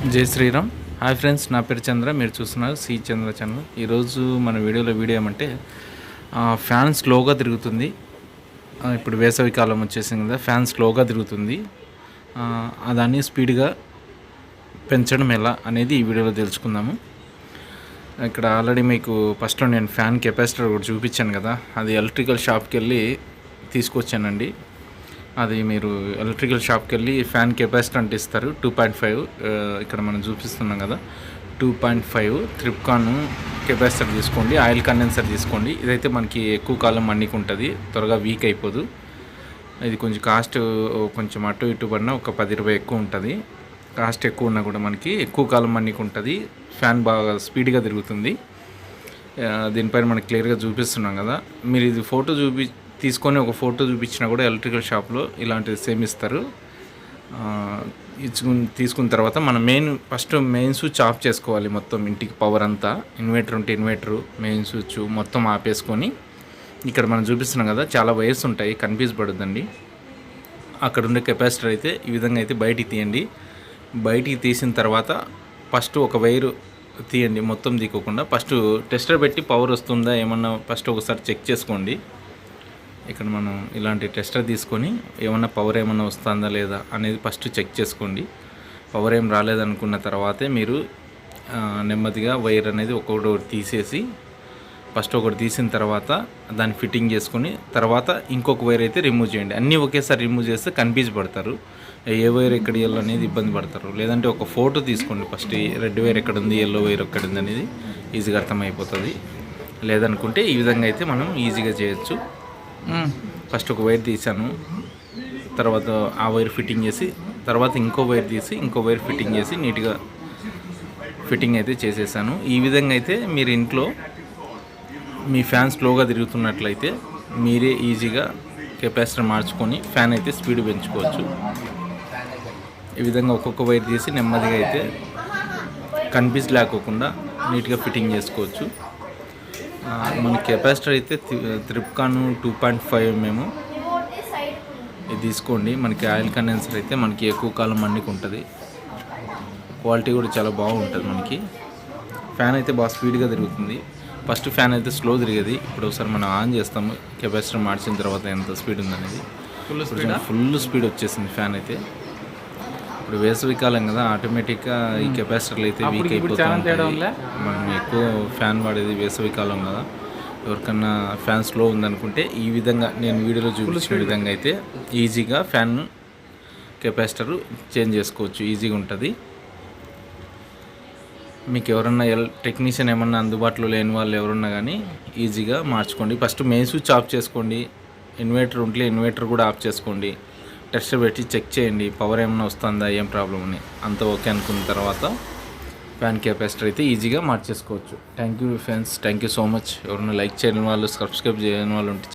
జై Sriram. Hi friends, నా పేరు చంద్ర. మీరు చూస్తున్నారు సి చంద్ర ఛానల్. ఈరోజు మన వీడియో ఏమంటే ఫ్యాన్ స్లోగా తిరుగుతుంది. ఇప్పుడు వేసవి కాలం వచ్చేసింది కదా, ఫ్యాన్ స్లోగా తిరుగుతుంది. దాన్ని స్పీడ్గా పెంచడం ఎలా అనేది ఈ వీడియోలో తెలుసుకుందాము. ఇక్కడ ఆల్రెడీ మీకు ఫస్ట్లో నేను ఫ్యాన్ కెపాసిటర్ కూడా చూపించాను కదా, అది ఎలక్ట్రికల్ షాప్కి వెళ్ళి తీసుకొచ్చానండి. అది మీరు ఎలక్ట్రికల్ షాప్కి వెళ్ళి ఫ్యాన్ కెపాసిటర్ అంటే ఇస్తారు 2.5. ఇక్కడ మనం చూపిస్తున్నాం కదా 2.5 త్రిప్కాన్ కెపాసిటర్ తీసుకోండి. ఆయిల్ కండెన్సర్ తీసుకోండి. ఇదైతే మనకి ఎక్కువ కాలం మన్నిక ఉంటుంది, త్వరగా వీక్ అయిపోదు. ఇది కొంచెం కాస్ట్ కొంచెం అటు ఇటు పడినా ఒక 10 రూపాయలు ఎక్కువ ఉంటుంది. కాస్ట్ ఎక్కువ ఉన్నా కూడా మనకి ఎక్కువ కాలం మన్నిక ఉంటుంది. ఫ్యాన్ బాగా స్పీడ్గా తిరుగుతుంది. దీనిపైన మనకి క్లియర్గా చూపిస్తున్నాం కదా. మీరు ఇది ఫోటో తీసుకొని ఒక ఫోటో చూపించినా కూడా ఎలక్ట్రికల్ షాప్లో ఇలాంటిది సేమ్ ఇస్తారు. తీసుకున్న తర్వాత మనం ఫస్ట్ మెయిన్ స్విచ్ ఆఫ్ చేసుకోవాలి. మొత్తం ఇంటికి పవర్ అంతా, ఇన్వర్టర్ ఉంటే ఇన్వర్టరు, మెయిన్ స్విచ్ మొత్తం ఆపేసుకొని, ఇక్కడ మనం చూపిస్తున్నాం కదా చాలా వైర్స్ ఉంటాయి, కన్ఫ్యూజ్ పడొద్దండి. అక్కడ ఉండే కెపాసిటర్ అయితే ఈ విధంగా అయితే బయటికి తీయండి. బయటికి తీసిన తర్వాత ఫస్ట్ ఒక వైరు తీయండి, మొత్తం తీకోకుండా. ఫస్ట్ టెస్టర్ పెట్టి పవర్ వస్తుందా ఏమన్నా ఫస్ట్ ఒకసారి చెక్ చేసుకోండి. ఇక్కడ మనం ఇలాంటి టెస్టర్ తీసుకొని ఏమన్నా పవర్ ఏమన్నా వస్తుందా లేదా అనేది ఫస్ట్ చెక్ చేసుకోండి. పవర్ ఏం రాలేదనుకున్న తర్వాతే మీరు నెమ్మదిగా వైర్ అనేది ఒక్కొక్కటి తీసేసి, ఫస్ట్ ఒకటి తీసిన తర్వాత దాన్ని ఫిట్టింగ్ చేసుకొని తర్వాత ఇంకొక వైర్ అయితే రిమూవ్ చేయండి. అన్నీ ఒకేసారి రిమూవ్ చేస్తే కన్ఫ్యూజ్ పడతారు, ఏ వైర్ ఎక్కడ ఇవ్వాలి అనేది ఇబ్బంది పడతారు. లేదంటే ఒక ఫోటో తీసుకోండి ఫస్ట్, రెడ్ వైర్ ఎక్కడ ఉంది, ఎల్లో వైర్ ఎక్కడ ఉంది అనేది ఈజీగా అర్థమైపోతుంది. లేదనుకుంటే ఈ విధంగా అయితే మనం ఈజీగా చేయొచ్చు. ఫస్ట్ ఒక వైర్ తీసాను, తర్వాత ఆ వైర్ ఫిట్టింగ్ చేసి, తర్వాత ఇంకో వైర్ తీసి ఇంకో వైర్ ఫిట్టింగ్ చేసి నీట్గా ఫిట్టింగ్ అయితే చేసేసాను. ఈ విధంగా అయితే మీరు ఇంట్లో మీ ఫ్యాన్ స్లోగా తిరుగుతున్నట్లయితే మీరే ఈజీగా కెపాసిటర్ మార్చుకొని ఫ్యాన్ అయితే స్పీడ్ పెంచుకోవచ్చు. ఈ విధంగా ఒక్కొక్క వైర్ తీసి నెమ్మదిగా అయితే కన్ఫ్యూజ్ లేకోకుండా నీట్గా ఫిట్టింగ్ చేసుకోవచ్చు. మన కెపాసిటర్ అయితే త్రిప్కాన్ 2.5 mm ఇది తీసుకోండి. మనకి ఆయిల్ కండెన్సర్ అయితే మనకి ఎక్కువ కాలం మన్నిక ఉంటుంది, క్వాలిటీ కూడా చాలా బాగుంటుంది. మనకి ఫ్యాన్ అయితే బాగా స్పీడ్గా తిరుగుతుంది. ఫస్ట్ ఫ్యాన్ అయితే స్లో తిరిగేది, ఇప్పుడు ఒకసారి మనం ఆన్ చేస్తాము కెపాసిటర్ మార్చిన తర్వాత ఎంత స్పీడ్ ఉందనేది. ఫుల్ స్పీడ్ వచ్చేసింది ఫ్యాన్ అయితే. ఇప్పుడు వేసవి కాలం కదా, ఆటోమేటిక్గా ఈ కెపాసిటర్లు అయితే వీక్ అయిపోతూ ఉంటాయి. మనం ఎక్కువ ఫ్యాన్ వాడేది వేసవి కాలం కదా. ఎవరికన్నా ఫ్యాన్ స్లో ఉందనుకుంటే ఈ విధంగా నేను వీడియోలో చూపించిన విధంగా అయితే ఈజీగా ఫ్యాన్ కెపాసిటర్ చేంజ్ చేసుకోవచ్చు, ఈజీగా ఉంటుంది. మీకు ఎవరన్నా టెక్నీషియన్ ఏమన్నా అందుబాటులో లేని వాళ్ళు ఎవరున్నా కానీ ఈజీగా మార్చుకోండి. ఫస్ట్ మెయిన్ స్విచ్ ఆఫ్ చేసుకోండి. ఇన్వర్టర్ ఉంటే ఇన్వర్టర్ కూడా ఆఫ్ చేసుకోండి. టెస్టర్ పెట్టి చెక్ చేయండి పవర్ ఏమైనా వస్తుందా, ఏం ప్రాబ్లం అని. అంత ఓకే అనుకున్న తర్వాత ఫ్యాన్ కెపాసిటర్ అయితే ఈజీగా మార్చేసుకోవచ్చు. Thank you friends, thank you so much. ఎవరైనా లైక్ చేయని వాళ్ళు, సబ్స్క్రైబ్ చేయని వాళ్ళు ఉంటే